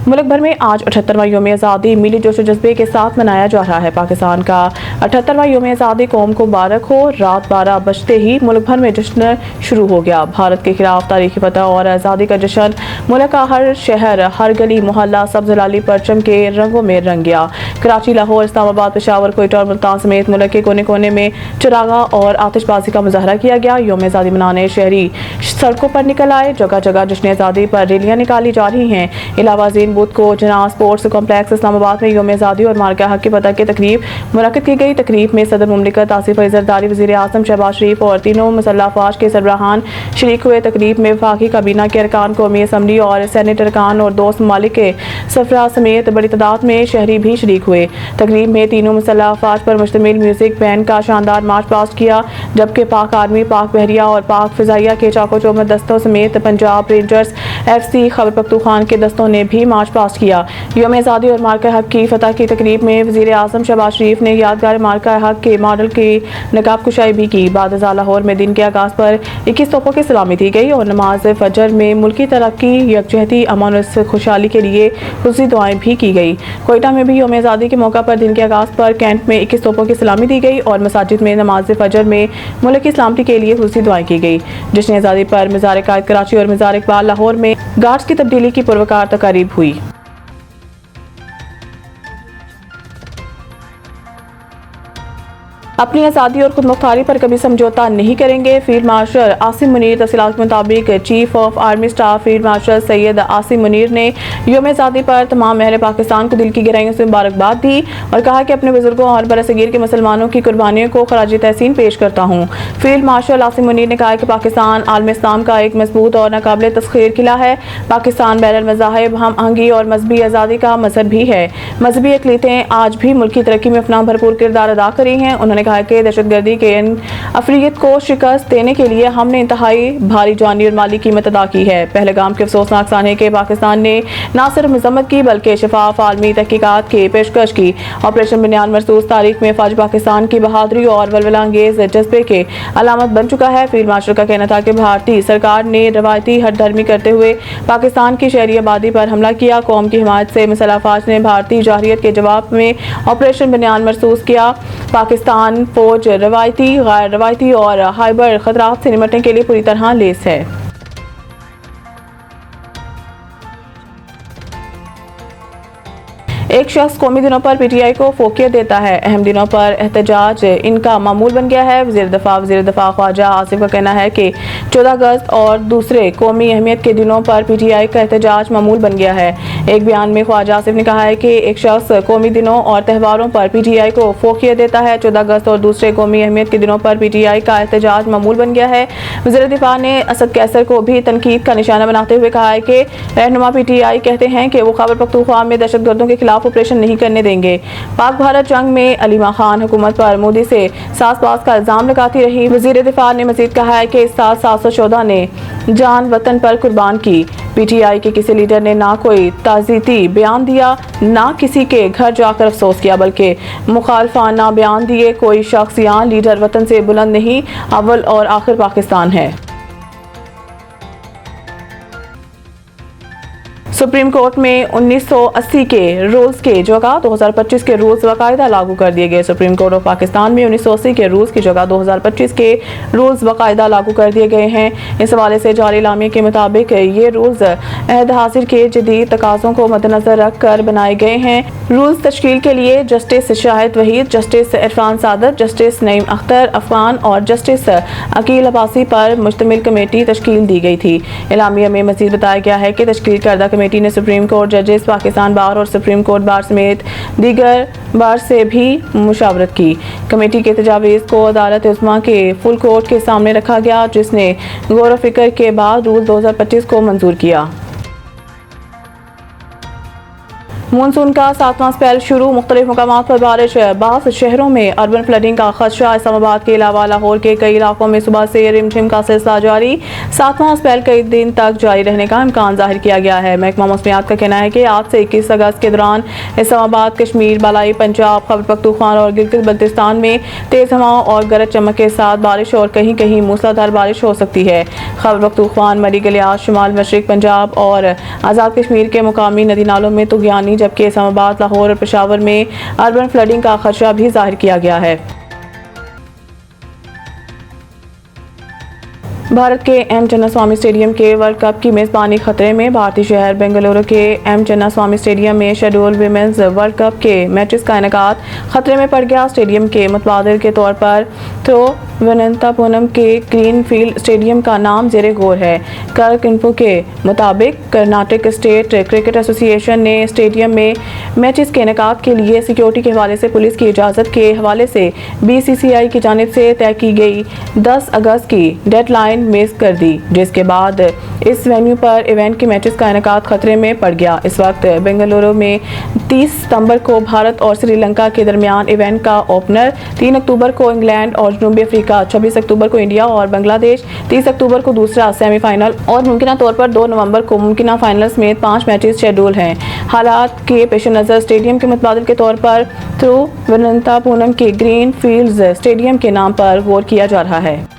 मुल्क भर में आज 78वां यौम आज़ादी मिली जोश जज्बे के साथ मनाया जा रहा है। पाकिस्तान का 78वां यौम आज़ादी कौम को मुबारक हो। रात 12 बजते ही मुल्क भर में जश्न शुरू हो गया। भारत के खिलाफ तारीखी फतह और आज़ादी का जश्न मुल्क का हर शहर, हर गली मोहल्ला सब्ज़ लाली परचम के रंगों में रंग गया। कराची, लाहौर, इस्लामाबाद, पेशावर, कोयटा और मुल्तान समेत मुल्क के कोने कोने में चिरागा और आतिशबाजी का मुजाहरा किया गया। यौम आज़ादी मनाने शहरी सड़कों पर निकल आए। जगह जगह जश्न आज़ादी पर रैलियां निकाली जा रही हैं। इलावाज़ीन बुध को जना स्पोर्ट्स कॉम्प्लेक्स इस्लामाबाद में यौम आज़ादी और मार्का हक की फतह की तकरीब मुनक्किद की गई। तकरीब में सदर मुमलिकत आसिफ अली ज़रदारी, वज़ीर आज़म शहबाज शरीफ और तीनों मुसल्लह अफ़वाज के सरबराहान शरीक हुए। तकरीब में वफाकी काबीना के अरकान, कौमी असम्बली और सेनेट अरकान और दोस्त ममालिक के सफरा समेत बड़ी तादाद में शहरी भी शरीक हुए। तकरीब में तीनों मुसल्लह अफ़वाज पर मुश्तमिल म्यूजिक बैंड का शानदार मार्च पास्ट किया, जबकि पाक आर्मी, पाक बहरिया और पाक फ़िज़ाइया के चाको चौबंद दस्तों समेत पंजाब रेंजर्स, FC, खैबर पख्तूनख्वा के दस्तों ने भी मार्च पास्ट किया। यौम आज़ादी और मार्का हक की फतह की तकरीब में वज़ीर आज़म शहबाज शरीफ ने यादगार मार्का हक के मॉडल की नकाब कुशाई भी की। बाद लाहौर में दिन के आगाज़ पर 21 तोपों की सलामी दी गई और नमाज फजर में मुल्की तरक्की, यकजहती, अमन और खुशहाली के लिए खुशी दुआएं भी की गई। कोयटा में भी यौम आज़ादी के मौका पर दिन के आगाज़ पर कैंट में 21 तोपों की सलामी दी गई और मसाजिद में नमाज फजर में मुल्क की सलामती के लिए खुशी दुआएं की गई। जश्न आज़ादी पर मज़ार कायद कराची और मज़ार इकबाल लाहौर में गार्ड्स की तब्दीली की पुरवकार तकारीब हुई। अपनी आज़ादी और खुद मुख्तारी पर कभी समझौता नहीं करेंगे। Field marshal Asim Munir. तफसीलात के मुताबिक chief of army staff field marshal Syed Asim Munir ने यौम आज़ादी पर तमाम अहले पाकिस्तान को दिल की गहराइयों से मुबारकबाद दी और कहा कि अपने बुजुर्गों और बरसगीर के मुसलमानों की कुर्बानियों को खराज तहसीन पेश करता हूँ। फील्ड मार्शल आसिम मुनीर ने कहा कि पाकिस्तान आलम इस्लाम का एक मजबूत और नाकाबिल तस्खीर किला है। पाकिस्तान बैनुल मज़ाहिब, हम आहंगी और मजहबी आज़ादी का मजहब भी है। मजहबी अक़लीतें आज भी मुल्क की तरक्की में अपना भरपूर किरदार अदा कर रही हैं। उन्होंने कहा कि दहशतगर्दी के अफरियत को शिकस्त देने के लिए हमने इंतहाई भारी जानी और माली कीमत अदा की है। पहलगाम के अफसोसनाक सानहे के पाकिस्तान ने न सिर्फ मजम्मत की बल्कि शफाफ आलमी तहकीकात की पेशकश की। ऑपरेशन बनियान मरसूस तारीख में फौज पाकिस्तान की बहादुरी और वलवला अंगेज जज्बे के अलामत बन चुका है। फील्ड मार्शल का कहना था कि भारतीय सरकार ने रवायती हठधर्मी करते हुए पाकिस्तान की शहरी आबादी पर हमला किया। कौम की हिमायत से मुसल्लह अफ़वाज ने भारतीय जारहियत के जवाब में ऑपरेशन बनियान मरसूस किया। पाकिस्तान फौज रवायती, गैर रवायती और हाइबर खतरात से निपटने के लिए पूरी तरह लेस है। एक शख्स कौमी दिनों पर PTI को फोकियत देता है। अहम दिनों पर एहतजाज इनका मामूल बन गया है। वज़ीर दफ़ा ख्वाजा आसिफ का कहना है कि 14 अगस्त और दूसरे कौमी अहमियत के दिनों पर PTI का एहतजाज मामूल बन गया है। एक बयान में ख्वाजा आसिफ ने कहा है कि एक शख्स कौमी दिनों और त्योहारों पर PTI को फोकियत देता है। 14 अगस्त और दूसरे कौमी अहमियत के दिनों पर PTI का एहतजाज मामूल बन गया है। वज़ीर दिफा ने असद कैसर को भी तनकीद का निशाना बनाते हुए कहा है कि रहनुमा PTI कहते हैं कि वो खैबर पख्तूनख्वा में दहशतगर्दों के खिलाफ ऑपरेशन नहीं करने देंगे। पाक भारत जंग में अलीमा खान हुकूमत पर मोदी से साज़बाज़ का इल्जाम लगाती रही। वज़ीर दिफा ने मज़ीद कहा है कि इस साल 714 ने जान वतन पर कुर्बान की। PTI के किसी लीडर ने ना कोई ताज़ीती बयान दिया, ना किसी के घर जाकर अफसोस किया, बल्कि मुखालफाना बयान दिए। कोई शख्स या लीडर वतन से बुलंद नहीं, अव्वल और आखिर पाकिस्तान है। सुप्रीम कोर्ट में 1980 के रूल्स के जगह 2025 के रूल्स बाकायदा लागू कर दिए गए। सुप्रीम कोर्ट ऑफ पाकिस्तान में 1980 के रूल्स की जगह 2025 के रूल्स बाकायदा लागू कर दिए गए हैं। इस हवाले से जारी इलामिया के मुताबिक ये रूल्स अहद हाजिर के जदीद तकाज़ों को मद्देनजर रख कर बनाए गए हैं। रूल्स तश्कील के लिए जस्टिस शाहिद वहीद, जस्टिस इरफान सादत, जस्टिस नईम अख्तर अफगान और जस्टिस अकील अब्बासी पर मुश्तमिल कमेटी तश्कील दी गई थी। इलामिया में मज़ीद बताया गया है कि तश्कील करदा कमेटी ने सुप्रीम कोर्ट जजेस, पाकिस्तान बार और सुप्रीम कोर्ट बार समेत दीगर बार से भी मुशावरत की। कमेटी के तजावीज़ को अदालत उस्मा के फुल कोर्ट के सामने रखा गया, जिसने गौर व फिक्र के बाद रूल 2025 को मंजूर किया। मानसून का 7वां स्पेल शुरू, मुख्तलिफ मुकामात पर बारिश, बास शहरों में अर्बन फ्लडिंग का खदशा। इस्लामाबाद के अलावा लाहौर के कई इलाकों में सुबह से रिमझिम का सिलसिला जारी। 7वां स्पेल कई दिन तक जारी रहने का इम्कान जाहिर किया गया है। महकमा मौसमियात का कहना है कि आज से 21 अगस्त के दौरान इस्लामाबाद, कश्मीर, बालाई पंजाब, खैबर पख्तूनख्वा और गिलगित बल्तिस्तान में तेज हवाओं और गरज चमक के साथ बारिश और कहीं कहीं मूसलाधार बारिश हो सकती है। खैबर पख्तूनख्वा, मरी गलियात, शुमाल मशरिक पंजाब और आज़ाद कश्मीर के मुकामी नदी नालों में तुगयानी, जबकि इस्लामाबाद, लाहौर और पेशावर में अर्बन फ्लडिंग का खदशा भी जाहिर किया गया है। भारत के एम चिन्नास्वामी स्टेडियम के वर्ल्ड कप की मेज़बानी खतरे में। भारतीय शहर बेंगलुरु के एम चिन्नास्वामी स्टेडियम में शेड्यूल विमेंस वर्ल्ड कप के मैचेस का इनेकाद खतरे में पड़ गया। स्टेडियम के मुतबादिल के तौर पर तिरुवनंतपुरम के ग्रीन फील्ड स्टेडियम का नाम ज़ेरे गौर है। कर्क इन्फो के मुताबिक कर्नाटक स्टेट क्रिकेट एसोसिएशन ने स्टेडियम में मैचेस के इनेकाद के लिए सिक्योरिटी के हवाले से पुलिस की इजाज़त के हवाले से BCCI की जानिब से तय की गई 10 अगस्त की डेडलाइन मिस कर दी, जिसके बाद इस वेन्यू पर इवेंट के मैचेस का इनेकाद खतरे में पड़ गया। इस वक्त बेंगलुरु में 30 सितंबर को भारत और श्रीलंका के दरमियान इवेंट का ओपनर, 3 अक्टूबर को इंग्लैंड और जनूबी अफ्रीका, 26 अक्टूबर को इंडिया और बांग्लादेश, 30 अक्टूबर को दूसरा सेमीफाइनल और मुमकिन तौर पर 2 नवंबर को मुमकिन फाइनल समेत 5 मैचेस शेड्यूल हैं। हालात के पेश नज़र स्टेडियम के मुतबादिल के तौर पर तिरुवनंतपुरम के ग्रीन फील्ड्स स्टेडियम के नाम पर गौर किया जा रहा है।